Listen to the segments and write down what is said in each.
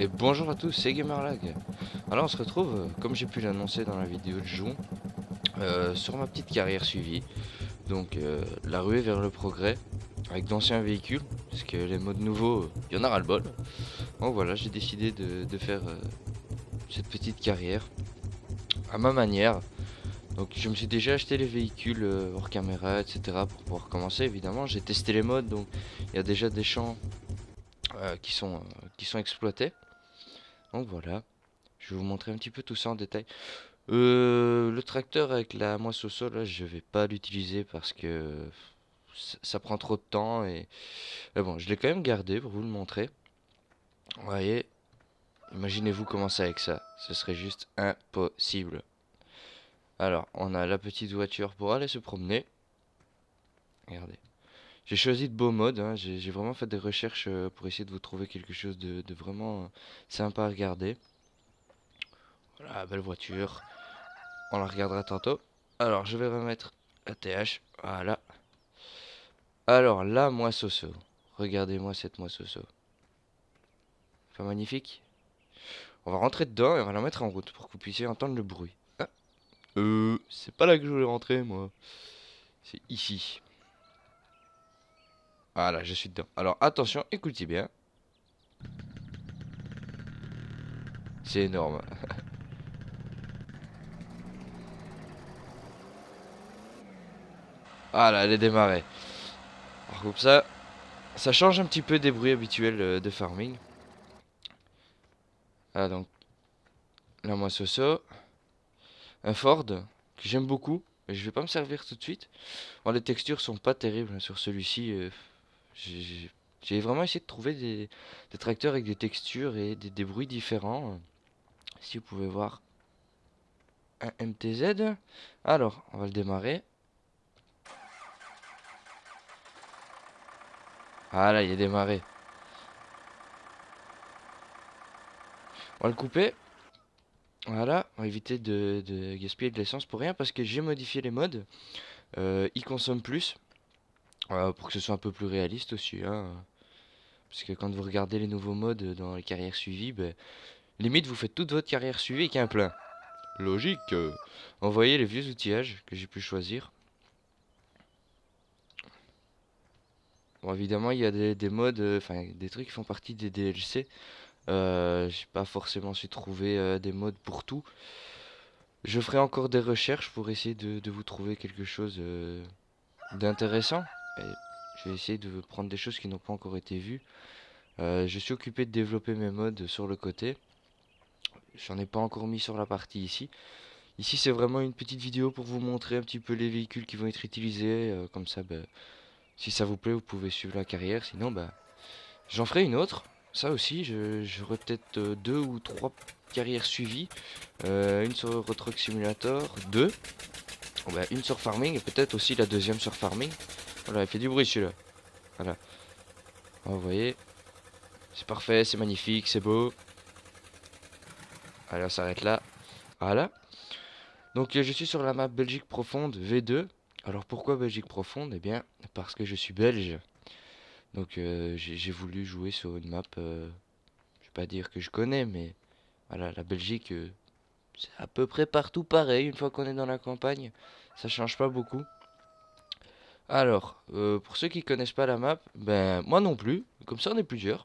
Et bonjour à tous, c'est Gamerlag. Alors on se retrouve, comme j'ai pu l'annoncer dans la vidéo de Joux, sur ma petite carrière suivie. Donc la ruée vers le progrès, avec d'anciens véhicules, parce que les modes nouveaux, il y en a ras-le-bol. Donc voilà, j'ai décidé de faire cette petite carrière à ma manière. Donc je me suis déjà acheté les véhicules hors caméra, etc. pour pouvoir commencer évidemment. J'ai testé les modes, donc il y a déjà des champs qui sont exploités. Donc voilà. Je vais vous montrer un petit peu tout ça en détail. Le tracteur avec la moisse au sol, là, je vais pas l'utiliser parce que ça prend trop de temps et mais bon, je l'ai quand même gardé pour vous le montrer. Vous voyez, imaginez-vous commencer avec ça, ce serait juste impossible. Alors, on a la petite voiture pour aller se promener. Regardez. J'ai choisi de beaux modes, hein. J'ai vraiment fait des recherches pour essayer de vous trouver quelque chose de vraiment sympa à regarder. Voilà, belle voiture. On la regardera tantôt. Alors, je vais remettre la TH. Voilà. Alors, la moissoso. Regardez-moi cette moissoso. Pas magnifique? On va rentrer dedans et on va la mettre en route pour que vous puissiez entendre le bruit. Ah, c'est pas là que je voulais rentrer, moi. C'est ici. Voilà, je suis dedans. Alors, attention, écoutez bien. C'est énorme. Voilà, elle est démarrée. Alors, comme ça change un petit peu des bruits habituels de farming. Ah, donc, la moissoso. Un Ford que j'aime beaucoup. Mais je vais pas me servir tout de suite. Bon, les textures sont pas terribles hein, sur celui-ci. J'ai j'ai vraiment essayé de trouver des tracteurs avec des textures et des bruits différents. Si vous pouvez voir un MTZ. Alors, on va le démarrer. Ah là, il est démarré. On va le couper. Voilà, on va éviter de gaspiller de l'essence pour rien parce que j'ai modifié les modes. Il consomme plus. Pour que ce soit un peu plus réaliste aussi. Hein. Parce que quand vous regardez les nouveaux modes dans les carrières suivies, ben, limite vous faites toute votre carrière suivie avec un plein. Logique. Envoyez les vieux outillages que j'ai pu choisir. Bon, évidemment, il y a des modes, enfin, des trucs qui font partie des DLC. J'ai pas forcément su trouver des modes pour tout. Je ferai encore des recherches pour essayer de vous trouver quelque chose d'intéressant. Et je vais essayer de prendre des choses qui n'ont pas encore été vues. Je suis occupé de développer mes modes sur le côté. J'en ai pas encore mis sur la partie ici. Ici, c'est vraiment une petite vidéo pour vous montrer un petit peu les véhicules qui vont être utilisés. Comme ça, bah, si ça vous plaît, vous pouvez suivre la carrière. Sinon, bah, j'en ferai une autre. Ça aussi, j'aurai peut-être deux ou trois carrières suivies. Une sur Euro Truck Simulator, deux. Bah, une sur Farming et peut-être aussi la deuxième sur Farming. Voilà, il fait du bruit celui-là. Voilà. Alors, vous voyez, c'est parfait, c'est magnifique, c'est beau. Allez, on s'arrête là. Voilà. Donc je suis sur la map Belgique profonde V2. Alors pourquoi Belgique profonde? Eh bien parce que je suis belge. Donc j'ai voulu jouer sur une map, je vais pas dire que je connais, mais voilà, la Belgique, c'est à peu près partout pareil. Une fois qu'on est dans la campagne, ça change pas beaucoup. Alors, pour ceux qui connaissent pas la map, ben moi non plus. Comme ça on est plusieurs.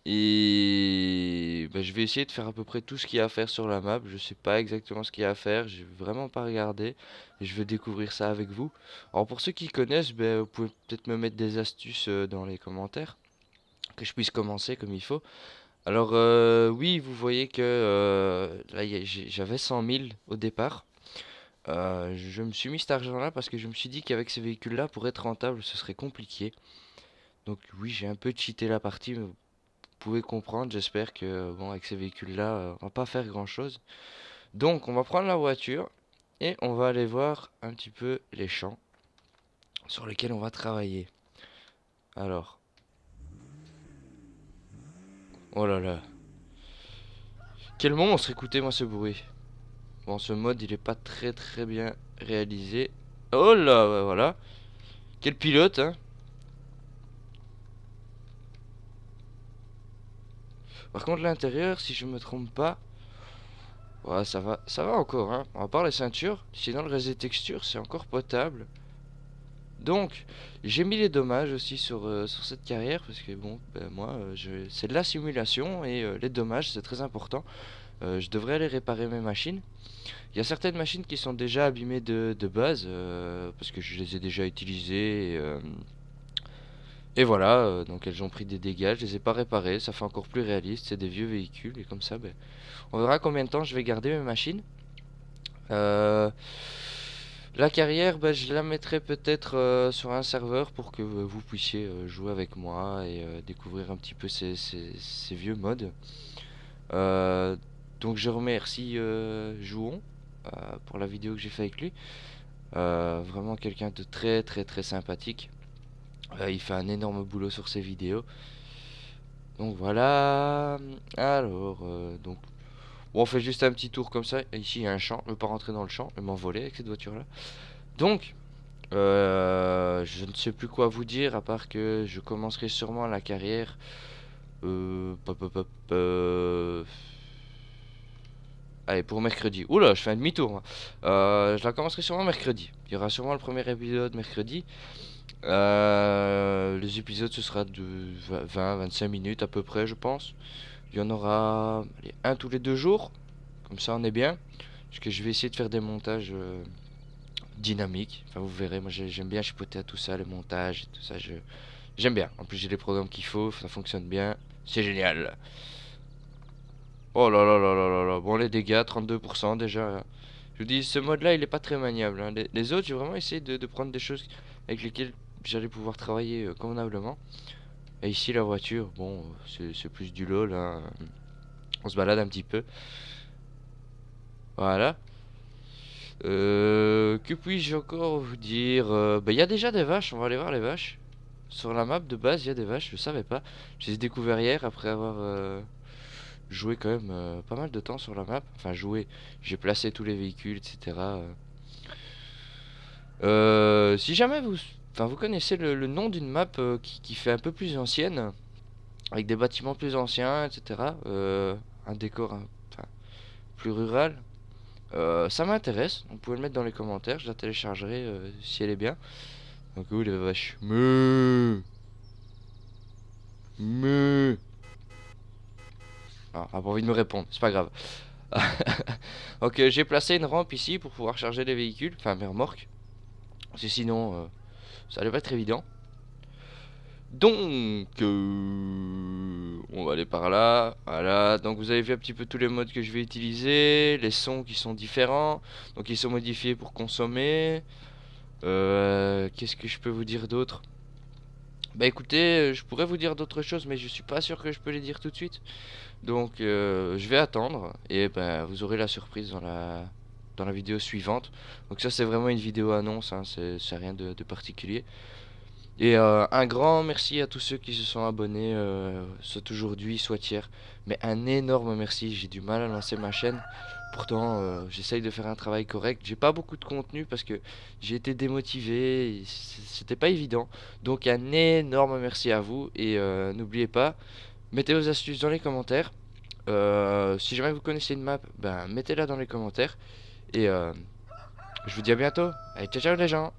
Et bah, je vais essayer de faire à peu près tout ce qu'il y a à faire sur la map. Je sais pas exactement ce qu'il y a à faire, j'ai vraiment pas regardé. Et je vais découvrir ça avec vous. Alors pour ceux qui connaissent, bah, vous pouvez peut-être me mettre des astuces dans les commentaires. Que je puisse commencer comme il faut. Alors oui, vous voyez que là j'avais 100 000 au départ. Je me suis mis cet argent-là parce que je me suis dit qu'avec ces véhicules-là, pour être rentable, ce serait compliqué. Donc oui, j'ai un peu cheaté la partie, mais pouvez comprendre, j'espère que bon avec ces véhicules-là, on va pas faire grand-chose. Donc on va prendre la voiture et on va aller voir un petit peu les champs sur lesquels on va travailler. Alors, oh là là, quel monstre, écoutez-moi ce bruit. Bon, ce mode il est pas très bien réalisé. Oh là, ouais, voilà. Quel pilote, hein. Par contre, l'intérieur, si je me trompe pas, ouais, ça va encore, hein. À part les ceintures, sinon le reste des textures, c'est encore potable. Donc, j'ai mis les dommages aussi sur cette carrière parce que bon, ben, moi, c'est de la simulation et les dommages, c'est très important. Je devrais aller réparer mes machines. Il y a certaines machines qui sont déjà abîmées de base parce que je les ai déjà utilisées. Et voilà, donc elles ont pris des dégâts, je les ai pas réparées, ça fait encore plus réaliste, c'est des vieux véhicules et comme ça, ben, on verra combien de temps je vais garder mes machines. Euh, la carrière, ben, je la mettrai peut-être sur un serveur pour que vous puissiez jouer avec moi et découvrir un petit peu ces vieux modes. Euh, donc je remercie Jouon pour la vidéo que j'ai fait avec lui. Vraiment quelqu'un de très très très sympathique. Il fait un énorme boulot sur ses vidéos. Donc voilà. Alors, donc, bon, on fait juste un petit tour comme ça. Ici, il y a un champ. Je ne veux pas rentrer dans le champ et m'envoler avec cette voiture-là. Donc, je ne sais plus quoi vous dire à part que je commencerai sûrement la carrière. Pop, pop, pop, allez, pour mercredi. Oula, je fais un demi-tour, moi. Je la commencerai sûrement mercredi. Il y aura sûrement le premier épisode mercredi. Les épisodes, ce sera de 20-25 minutes à peu près, je pense. Il y en aura allez, un tous les 2 jours. Comme ça, on est bien. Parce que je vais essayer de faire des montages dynamiques. Enfin, vous verrez, moi j'aime bien chipoter à tout ça, les montages et tout ça. J'aime bien. En plus, j'ai les programmes qu'il faut, ça fonctionne bien. C'est génial. Oh là là là là là là. Bon, les dégâts, 32% déjà. Je vous dis, ce mode-là, il est pas très maniable, hein. Les autres, j'ai vraiment essayé de prendre des choses avec lesquelles j'allais pouvoir travailler convenablement. Et ici, la voiture, bon, c'est plus du lol, hein. On se balade un petit peu. Voilà. Que puis-je encore vous dire? Bah, il y a déjà des vaches, on va aller voir les vaches. Sur la map de base, il y a des vaches, je savais pas. Je les ai découvert hier après avoir joué quand même pas mal de temps sur la map. Enfin, joué, j'ai placé tous les véhicules, etc. Si jamais vous connaissez le nom d'une map qui fait un peu plus ancienne, avec des bâtiments plus anciens, etc. Un décor enfin, plus rural. Ça m'intéresse, vous pouvez le mettre dans les commentaires, je la téléchargerai si elle est bien. Donc où les vaches. Meuh. Meuh. Ah, elle a pas envie de me répondre, c'est pas grave. Donc j'ai placé une rampe ici pour pouvoir charger les véhicules, enfin mes remorques. Parce que sinon ça allait pas être évident. Donc on va aller par là. Voilà, donc vous avez vu un petit peu tous les modes que je vais utiliser, les sons qui sont différents, donc ils sont modifiés pour consommer. Qu'est-ce que je peux vous dire d'autre? Bah écoutez, je pourrais vous dire d'autres choses, mais je suis pas sûr que je peux les dire tout de suite. Donc je vais attendre et ben vous aurez la surprise dans la vidéo suivante. Donc ça c'est vraiment une vidéo annonce, hein, c'est rien de particulier. Et un grand merci à tous ceux qui se sont abonnés, soit aujourd'hui, soit hier. Mais un énorme merci, j'ai du mal à lancer ma chaîne. Pourtant, j'essaye de faire un travail correct. J'ai pas beaucoup de contenu parce que j'ai été démotivé, c'était pas évident. Donc un énorme merci à vous et n'oubliez pas, mettez vos astuces dans les commentaires. Si jamais vous connaissez une map, ben mettez-la dans les commentaires. Et je vous dis à bientôt. Allez, ciao ciao les gens.